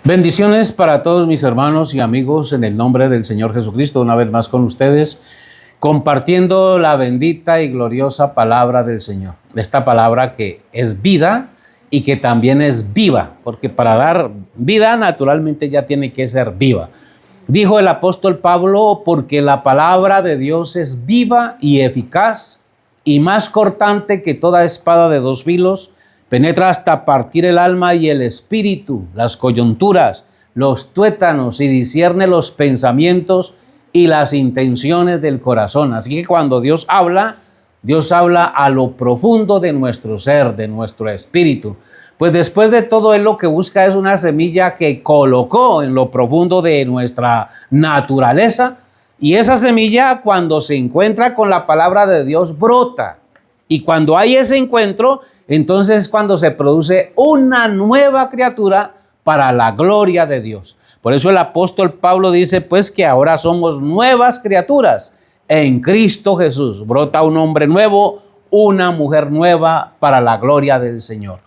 Bendiciones para todos mis hermanos y amigos en el nombre del Señor Jesucristo, una vez más con ustedes, compartiendo la bendita y gloriosa palabra del Señor. Esta palabra que es vida y que también es viva, porque para dar vida naturalmente ya tiene que ser viva. Dijo el apóstol Pablo, porque la palabra de Dios es viva y eficaz y más cortante que toda espada de dos filos, penetra hasta partir el alma y el espíritu, las coyunturas, los tuétanos y discierne los pensamientos y las intenciones del corazón. Así que cuando Dios habla a lo profundo de nuestro ser, de nuestro espíritu. Pues después de todo, Él lo que busca es una semilla que colocó en lo profundo de nuestra naturaleza. Y esa semilla, cuando se encuentra con la palabra de Dios, brota. Y cuando hay ese encuentro, entonces es cuando se produce una nueva criatura para la gloria de Dios. Por eso el apóstol Pablo dice, pues, que ahora somos nuevas criaturas en Cristo Jesús. Brota un hombre nuevo, una mujer nueva para la gloria del Señor.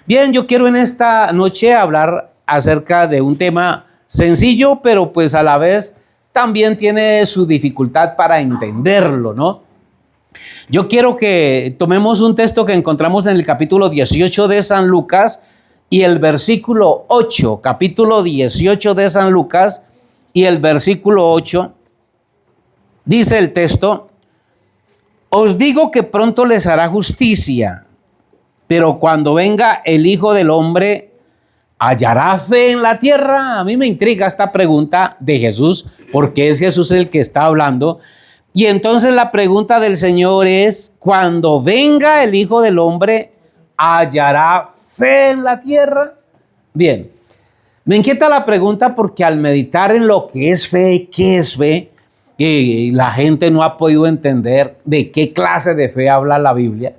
Bien, yo quiero en esta noche hablar acerca de un tema sencillo, pero pues a la vez también tiene su dificultad para entenderlo, ¿no? Yo quiero que tomemos un texto que encontramos en el capítulo 18 de San Lucas y el versículo 8, capítulo 18 de San Lucas y el versículo 8, dice el texto: os digo que pronto les hará justicia, pero cuando venga el Hijo del Hombre, ¿hallará fe en la tierra? A mí me intriga esta pregunta de Jesús, porque es Jesús el que está hablando. Y entonces la pregunta del Señor es, cuando venga el Hijo del Hombre, ¿hallará fe en la tierra? Bien, me inquieta la pregunta porque al meditar en lo que es fe, qué es fe, la gente no ha podido entender de qué clase de fe habla la Biblia.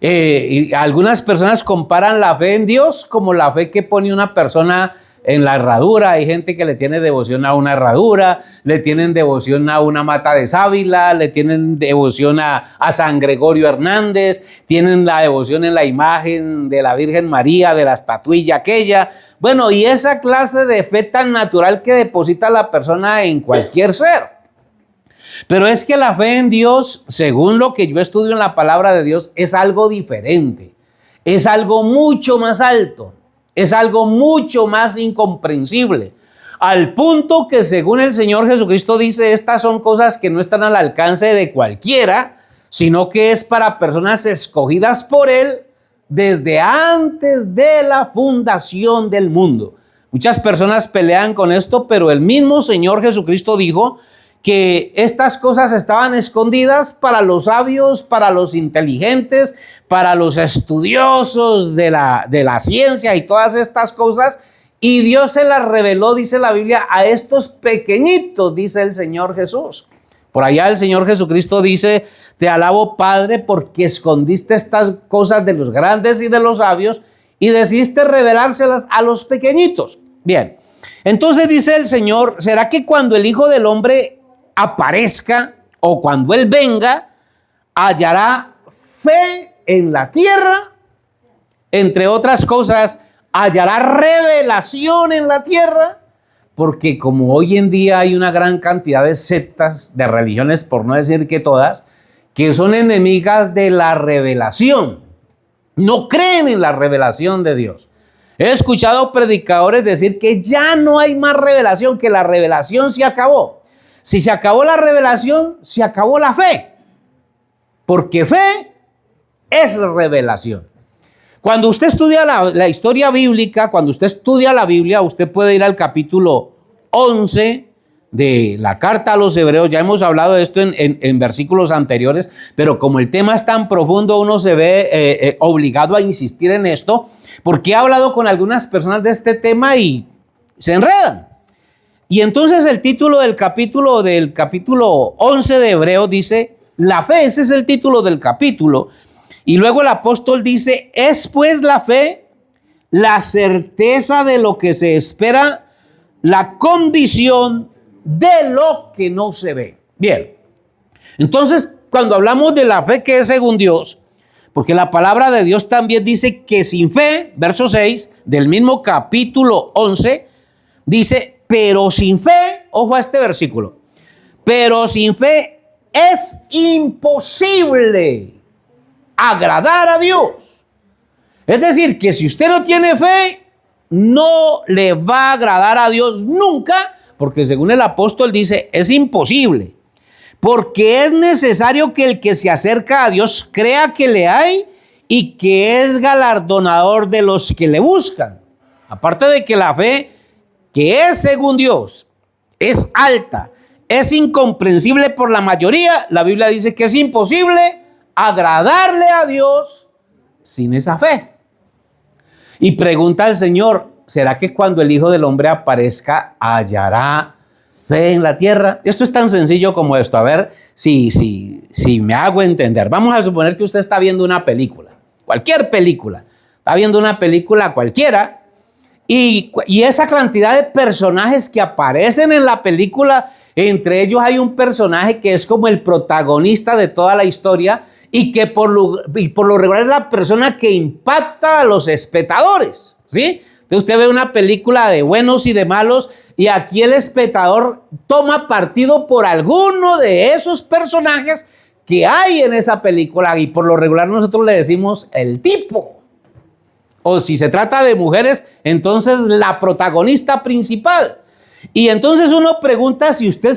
Y algunas personas comparan la fe en Dios como la fe que pone una persona en la herradura. Hay gente que le tiene devoción a una herradura, le tienen devoción a una mata de sábila, le tienen devoción a San Gregorio Hernández, tienen la devoción en la imagen de la Virgen María, de la estatuilla aquella. Bueno, y esa clase de fe tan natural que deposita la persona en cualquier ser. Pero es que la fe en Dios, según lo que yo estudio en la palabra de Dios, es algo diferente, es algo mucho más alto. Es algo mucho más incomprensible, al punto que según el Señor Jesucristo dice, estas son cosas que no están al alcance de cualquiera, sino que es para personas escogidas por Él desde antes de la fundación del mundo. Muchas personas pelean con esto, pero el mismo Señor Jesucristo dijo que estas cosas estaban escondidas para los sabios, para los inteligentes, para los estudiosos de la ciencia y todas estas cosas, y Dios se las reveló, dice la Biblia, a estos pequeñitos, dice el Señor Jesús. Por allá el Señor Jesucristo dice, te alabo, Padre, porque escondiste estas cosas de los grandes y de los sabios y decidiste revelárselas a los pequeñitos. Bien, entonces dice el Señor, ¿será que cuando el Hijo del Hombre aparezca o cuando Él venga, hallará fe en la tierra? Entre otras cosas, hallará revelación en la tierra, porque como hoy en día hay una gran cantidad de sectas, de religiones, por no decir que todas, que son enemigas de la revelación, no creen en la revelación de Dios. He escuchado predicadores decir que ya no hay más revelación, que la revelación se acabó. Si se acabó la revelación, se acabó la fe, porque fe es revelación. Cuando usted estudia la historia bíblica, cuando usted estudia la Biblia, usted puede ir al capítulo 11 de la carta a los Hebreos. Ya hemos hablado de esto en versículos anteriores, pero como el tema es tan profundo, uno se ve obligado a insistir en esto, porque he hablado con algunas personas de este tema y se enredan. Y entonces el título del capítulo 11 de Hebreos dice, la fe, ese es el título del capítulo. Y luego el apóstol dice, es pues la fe, la certeza de lo que se espera, la convicción de lo que no se ve. Bien, entonces cuando hablamos de la fe que es según Dios, porque la palabra de Dios también dice que sin fe, verso 6 del mismo capítulo 11, dice, pero sin fe, ojo a este versículo, pero sin fe es imposible agradar a Dios. Es decir, que si usted no tiene fe, no le va a agradar a Dios nunca, porque según el apóstol dice, es imposible. Porque es necesario que el que se acerca a Dios crea que le hay y que es galardonador de los que le buscan. Aparte de que la fe, que es según Dios, es alta, es incomprensible por la mayoría, la Biblia dice que es imposible agradarle a Dios sin esa fe. Y pregunta al Señor, ¿será que cuando el Hijo del Hombre aparezca hallará fe en la tierra? Esto es tan sencillo como esto. A ver si me hago entender. Vamos a suponer que usted está viendo una película, cualquier película. Está viendo una película cualquiera y esa cantidad de personajes que aparecen en la película, entre ellos hay un personaje que es como el protagonista de toda la historia y que por lo regular es la persona que impacta a los espectadores, ¿sí? Entonces usted ve una película de buenos y de malos y aquí el espectador toma partido por alguno de esos personajes que hay en esa película y por lo regular nosotros le decimos el tipo. O si se trata de mujeres, entonces la protagonista principal. Y entonces uno pregunta si usted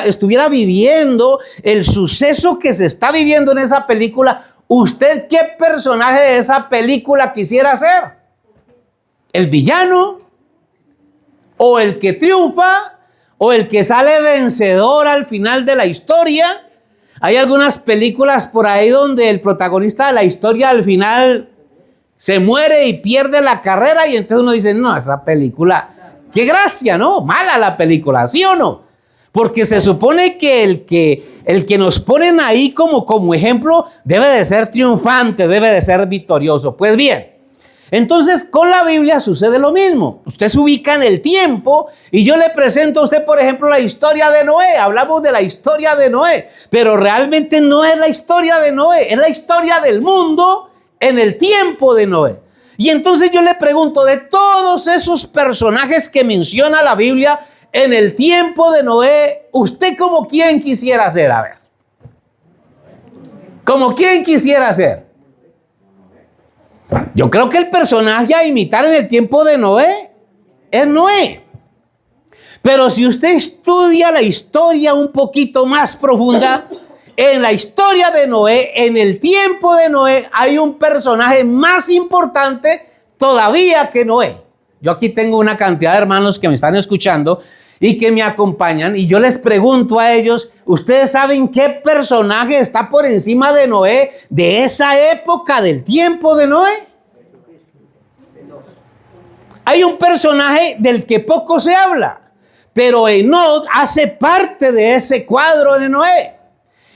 estuviera viviendo el suceso que se está viviendo en esa película, ¿usted qué personaje de esa película quisiera ser? ¿El villano? ¿O el que triunfa? ¿O el que sale vencedor al final de la historia? Hay algunas películas por ahí donde el protagonista de la historia al final se muere y pierde la carrera y entonces uno dice, no, esa película, qué gracia, ¿no? Mala la película, ¿sí o no? Porque se supone que el que nos ponen ahí como ejemplo debe de ser triunfante, debe de ser victorioso. Pues bien, entonces con la Biblia sucede lo mismo. Usted se ubica en el tiempo y yo le presento a usted, por ejemplo, la historia de Noé. Hablamos de la historia de Noé, pero realmente no es la historia de Noé, es la historia del mundo en el tiempo de Noé. Y entonces yo le pregunto, de todos esos personajes que menciona la Biblia en el tiempo de Noé, ¿usted como quién quisiera ser? A ver, ¿como quién quisiera ser? Yo creo que el personaje a imitar en el tiempo de Noé es Noé. Pero si usted estudia la historia un poquito más profunda, en la historia de Noé, en el tiempo de Noé, hay un personaje más importante todavía que Noé. Yo aquí tengo una cantidad de hermanos que me están escuchando y que me acompañan y yo les pregunto a ellos, ¿ustedes saben qué personaje está por encima de Noé de esa época del tiempo de Noé? Hay un personaje del que poco se habla, pero Enoc hace parte de ese cuadro de Noé.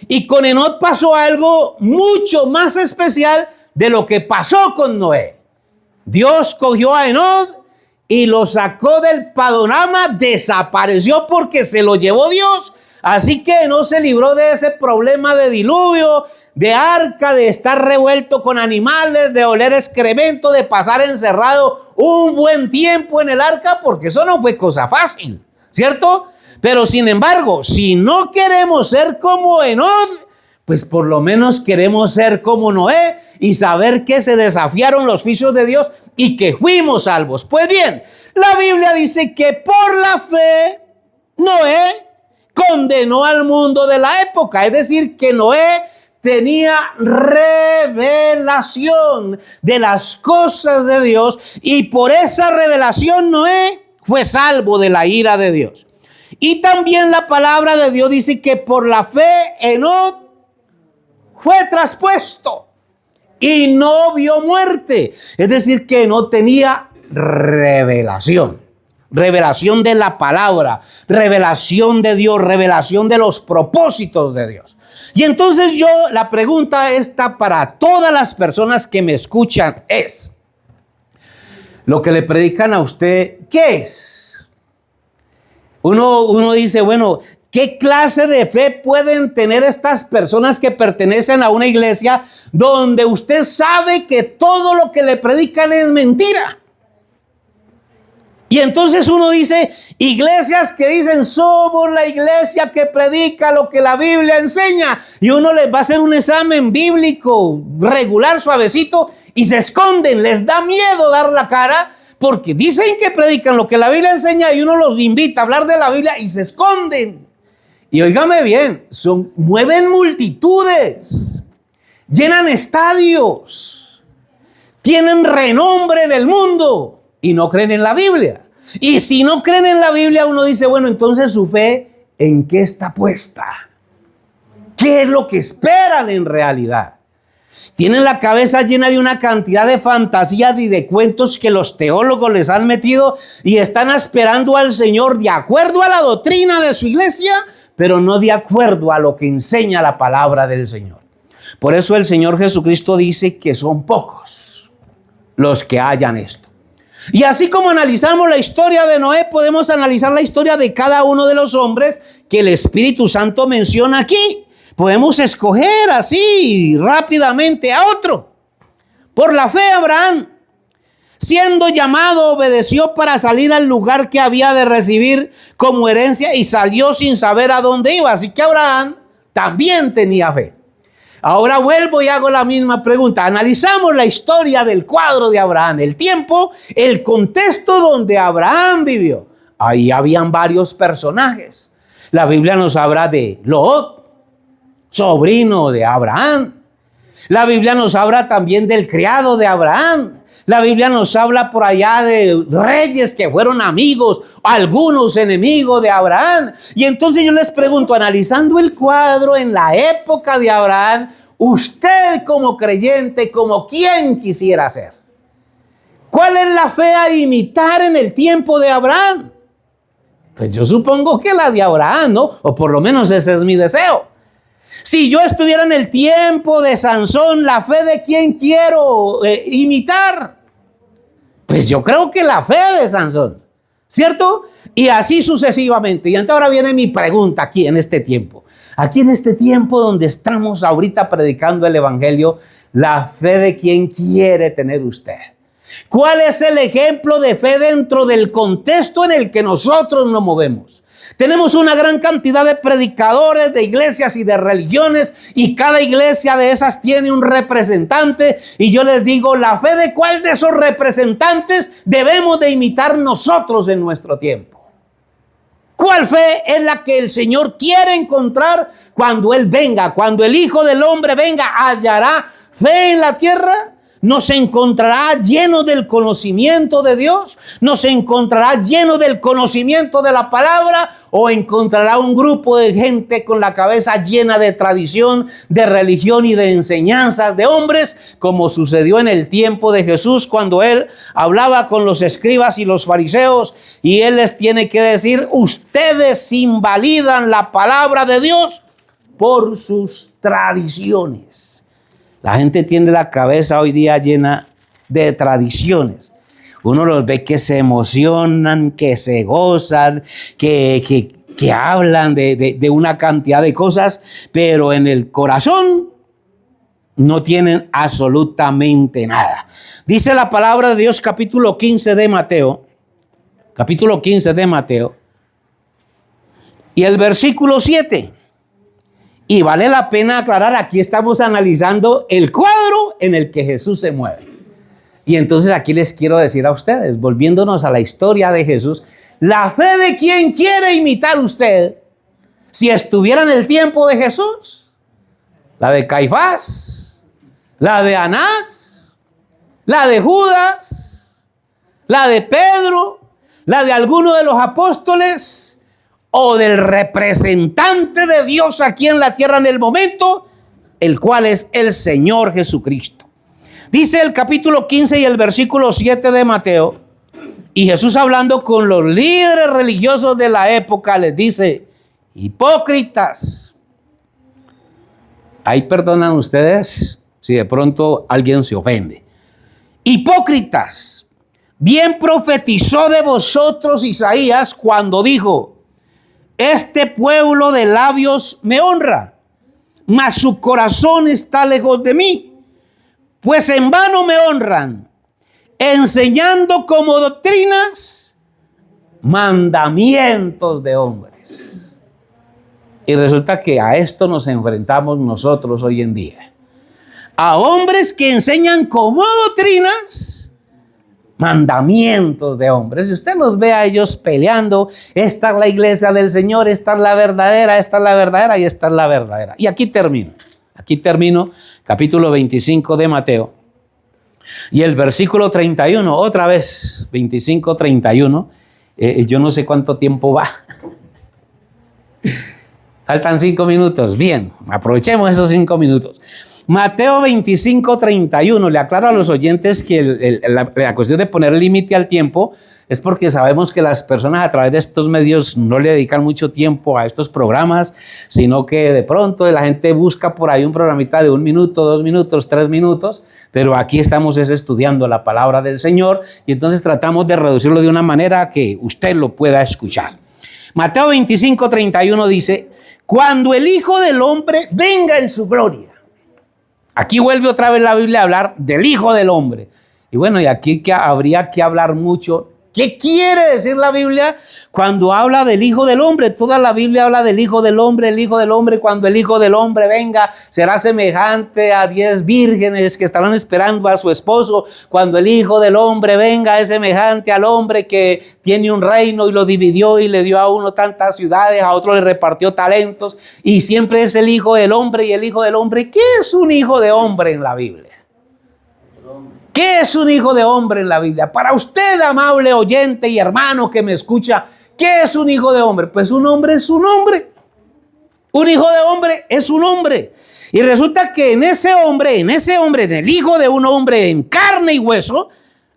Y con Enoc pasó algo mucho más especial de lo que pasó con Noé. Dios cogió a Enoc y lo sacó del panorama, desapareció porque se lo llevó Dios. Así que no se libró de ese problema de diluvio, de arca, de estar revuelto con animales, de oler excremento, de pasar encerrado un buen tiempo en el arca, porque eso no fue cosa fácil, ¿cierto? Pero sin embargo, si no queremos ser como Enoc, pues por lo menos queremos ser como Noé y saber que se desafiaron los juicios de Dios y que fuimos salvos. Pues bien, la Biblia dice que por la fe Noé condenó al mundo de la época. Es decir, que Noé tenía revelación de las cosas de Dios y por esa revelación Noé fue salvo de la ira de Dios. Y también la palabra de Dios dice que por la fe Enoc fue traspuesto y no vio muerte. Es decir, que no tenía revelación. Revelación de la palabra, revelación de Dios, revelación de los propósitos de Dios. Y entonces la pregunta esta para todas las personas que me escuchan es, lo que le predican a usted, ¿qué es? Uno dice, bueno, ¿qué clase de fe pueden tener estas personas que pertenecen a una iglesia donde usted sabe que todo lo que le predican es mentira? Y entonces uno dice, iglesias que dicen, somos la iglesia que predica lo que la Biblia enseña. Y uno les va a hacer un examen bíblico regular, suavecito, y se esconden. Les da miedo dar la cara porque dicen que predican lo que la Biblia enseña y uno los invita a hablar de la Biblia y se esconden. Y óigame bien, mueven multitudes, llenan estadios, tienen renombre en el mundo. Y no creen en la Biblia. Y si no creen en la Biblia, uno dice, bueno, entonces su fe, ¿en qué está puesta? ¿Qué es lo que esperan en realidad? Tienen la cabeza llena de una cantidad de fantasías y de cuentos que los teólogos les han metido y están esperando al Señor de acuerdo a la doctrina de su iglesia, pero no de acuerdo a lo que enseña la palabra del Señor. Por eso el Señor Jesucristo dice que son pocos los que hallan esto. Y así como analizamos la historia de Noé, podemos analizar la historia de cada uno de los hombres que el Espíritu Santo menciona aquí. Podemos escoger así rápidamente a otro. Por la fe, Abraham, siendo llamado, obedeció para salir al lugar que había de recibir como herencia y salió sin saber a dónde iba. Así que Abraham también tenía fe. Ahora vuelvo y hago la misma pregunta. Analizamos la historia del cuadro de Abraham, el tiempo, el contexto donde Abraham vivió. Ahí habían varios personajes. La Biblia nos habla de Lot, sobrino de Abraham. La Biblia nos habla también del criado de Abraham. La Biblia nos habla por allá de reyes que fueron amigos, algunos enemigos de Abraham. Y entonces yo les pregunto, analizando el cuadro en la época de Abraham, usted como creyente, ¿como quién quisiera ser? ¿Cuál es la fe a imitar en el tiempo de Abraham? Pues yo supongo que la de Abraham, ¿no? O por lo menos ese es mi deseo. Si yo estuviera en el tiempo de Sansón, ¿la fe de quién quiero imitar? Pues yo creo que la fe de Sansón, ¿cierto? Y así sucesivamente. Y entonces ahora viene mi pregunta aquí en este tiempo. Aquí en este tiempo donde estamos ahorita predicando el evangelio, ¿la fe de quién quiere tener usted? ¿Cuál es el ejemplo de fe dentro del contexto en el que nosotros nos movemos? Tenemos una gran cantidad de predicadores, de iglesias y de religiones, y cada iglesia de esas tiene un representante, y yo les digo, ¿la fe de cuál de esos representantes debemos de imitar nosotros en nuestro tiempo? ¿Cuál fe es la que el Señor quiere encontrar cuando Él venga? Cuando el Hijo del Hombre venga, ¿hallará fe en la tierra? ¿Nos encontrará llenos del conocimiento de Dios? ¿Nos encontrará llenos del conocimiento de la palabra? ¿O encontrará un grupo de gente con la cabeza llena de tradición, de religión y de enseñanzas de hombres, como sucedió en el tiempo de Jesús cuando Él hablaba con los escribas y los fariseos y Él les tiene que decir, ustedes invalidan la palabra de Dios por sus tradiciones? La gente tiene la cabeza hoy día llena de tradiciones. Uno los ve que se emocionan, que se gozan, que hablan de una cantidad de cosas, pero en el corazón no tienen absolutamente nada. Dice la palabra de Dios, capítulo 15 de Mateo, y el versículo 7. Y vale la pena aclarar, aquí estamos analizando el cuadro en el que Jesús se mueve. Y entonces aquí les quiero decir a ustedes, volviéndonos a la historia de Jesús, la fe de quién quiere imitar usted si estuviera en el tiempo de Jesús. La de Caifás, la de Anás, la de Judas, la de Pedro, la de alguno de los apóstoles, o del representante de Dios aquí en la tierra en el momento, el cual es el Señor Jesucristo. Dice el capítulo 15 y el versículo 7 de Mateo, y Jesús hablando con los líderes religiosos de la época, les dice, hipócritas. Ahí perdonan ustedes si de pronto alguien se ofende. Hipócritas, bien profetizó de vosotros Isaías cuando dijo, este pueblo de labios me honra, mas su corazón está lejos de mí. Pues en vano me honran, enseñando como doctrinas mandamientos de hombres. Y resulta que a esto nos enfrentamos nosotros hoy en día. A hombres que enseñan como doctrinas mandamientos de hombres. Si usted los ve a ellos peleando, esta es la iglesia del Señor, esta es la verdadera, esta es la verdadera y esta es la verdadera. Y aquí termino, capítulo 25 de Mateo. Y el versículo 31, otra vez, 25, 31. Yo no sé cuánto tiempo va. Faltan 5 minutos. Bien, aprovechemos esos 5 minutos. Mateo 25, 31. Le aclaro a los oyentes que la cuestión de poner límite al tiempo es porque sabemos que las personas a través de estos medios no le dedican mucho tiempo a estos programas, sino que de pronto la gente busca por ahí un programita de 1 minuto, 2 minutos, 3 minutos, pero aquí estamos estudiando la palabra del Señor y entonces tratamos de reducirlo de una manera que usted lo pueda escuchar. Mateo 25, 31 dice: cuando el Hijo del Hombre venga en su gloria. Aquí vuelve otra vez la Biblia a hablar del Hijo del Hombre. Y bueno, y aquí habría que hablar mucho. ¿Qué quiere decir la Biblia cuando habla del Hijo del Hombre? Toda la Biblia habla del Hijo del Hombre, el Hijo del Hombre. Cuando el Hijo del Hombre venga, será semejante a 10 vírgenes que estarán esperando a su esposo. Cuando el Hijo del Hombre venga, es semejante al hombre que tiene un reino y lo dividió y le dio a uno tantas ciudades, a otro le repartió talentos. Y siempre es el Hijo del Hombre y el Hijo del Hombre. ¿Qué es un hijo de hombre en la Biblia? ¿Qué es un hijo de hombre en la Biblia? Para usted, amable oyente y hermano que me escucha, ¿qué es un hijo de hombre? Pues un hombre es un hombre. Un hijo de hombre es un hombre. Y resulta que en ese hombre, en el hijo de un hombre en carne y hueso,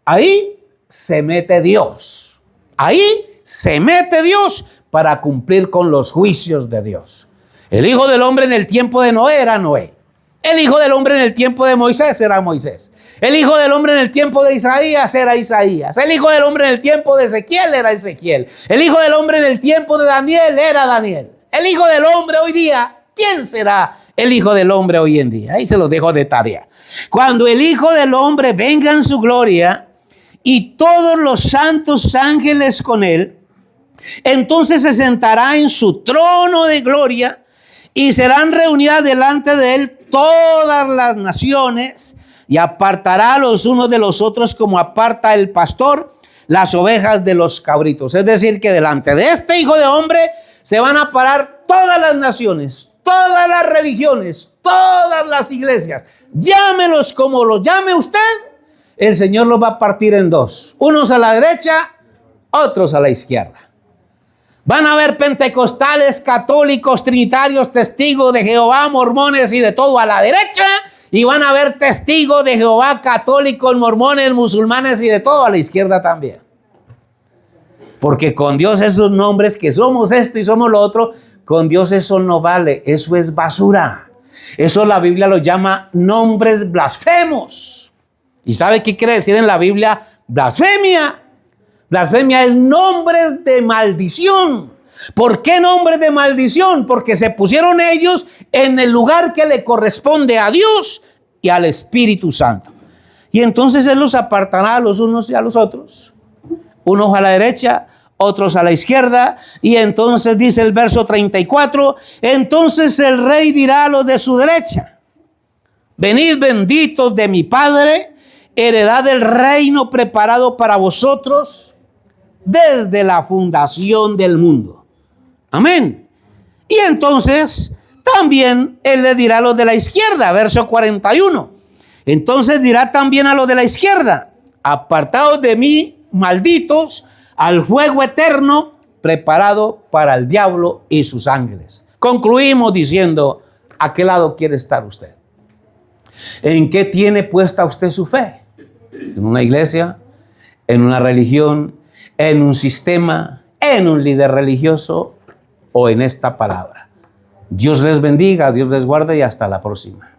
ahí se mete Dios. Ahí se mete Dios para cumplir con los juicios de Dios. El hijo del hombre en el tiempo de Noé era Noé. El hijo del hombre en el tiempo de Moisés era Moisés. El hijo del hombre en el tiempo de Isaías era Isaías. El hijo del hombre en el tiempo de Ezequiel era Ezequiel. El hijo del hombre en el tiempo de Daniel era Daniel. El hijo del hombre hoy día, ¿quién será el hijo del hombre hoy en día? Ahí se los dejo de tarea. Cuando el Hijo del Hombre venga en su gloria y todos los santos ángeles con él, entonces se sentará en su trono de gloria y serán reunidas delante de él todas las naciones, y apartará los unos de los otros como aparta el pastor las ovejas de los cabritos. Es decir, que delante de este Hijo de Hombre se van a parar todas las naciones, todas las religiones, todas las iglesias. Llámelos como los llame usted, el Señor los va a partir en dos. Unos a la derecha, otros a la izquierda. Van a haber pentecostales, católicos, trinitarios, testigos de Jehová, mormones y de todo a la derecha. Y van a haber testigos de Jehová, católicos, mormones, musulmanes y de todo a la izquierda también. Porque con Dios esos nombres que somos esto y somos lo otro, con Dios eso no vale, eso es basura. Eso la Biblia lo llama nombres blasfemos. ¿Y sabe qué quiere decir en la Biblia blasfemia? Blasfemia es nombres de maldición. ¿Por qué nombres de maldición? Porque se pusieron ellos en el lugar que le corresponde a Dios y al Espíritu Santo. Y entonces Él los apartará a los unos y a los otros. Unos a la derecha, otros a la izquierda. Y entonces dice el verso 34, entonces el rey dirá a los de su derecha: venid benditos de mi Padre, heredad del reino preparado para vosotros desde la fundación del mundo. Amén. Y entonces también Él le dirá a los de la izquierda, verso 41. Entonces dirá también a los de la izquierda: apartados de mí, malditos, al fuego eterno preparado para el diablo y sus ángeles. Concluimos diciendo: ¿a qué lado quiere estar usted? ¿En qué tiene puesta usted su fe? ¿En una iglesia? ¿En una religión? ¿En un sistema? ¿En un líder religioso? ¿O en esta palabra? Dios les bendiga, Dios les guarde y hasta la próxima.